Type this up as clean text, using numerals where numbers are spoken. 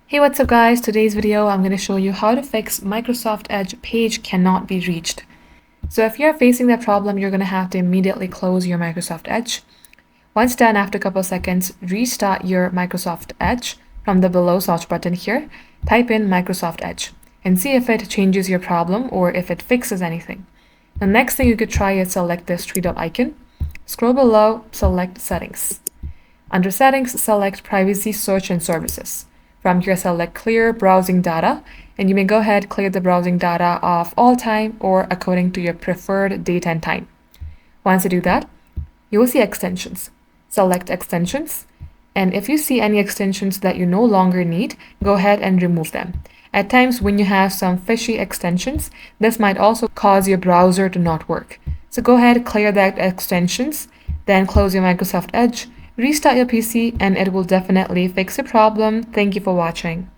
Hey, what's up guys? Today's video I'm going to show you how to fix Microsoft Edge page cannot be reached. So if you're facing that problem, you're going to have to immediately close your Microsoft Edge. Once done, after a couple of seconds, restart your Microsoft Edge from the below search button here. Type in Microsoft Edge and see if it changes your problem or if it fixes anything. The next thing you could try is select this three dot icon. Scroll below, select Settings. Under Settings, select Privacy, Search and Services. From here, select Clear Browsing Data, and you may go ahead clear the browsing data of all time or according to your preferred date and time. Once you do that, you will see extensions. Select Extensions, and if you see any extensions that you no longer need, go ahead and remove them. At times when you have some fishy extensions, this might also cause your browser to not work. So go ahead, clear that extensions, then close your Microsoft Edge, restart your PC, and it will definitely fix the problem. Thank you for watching.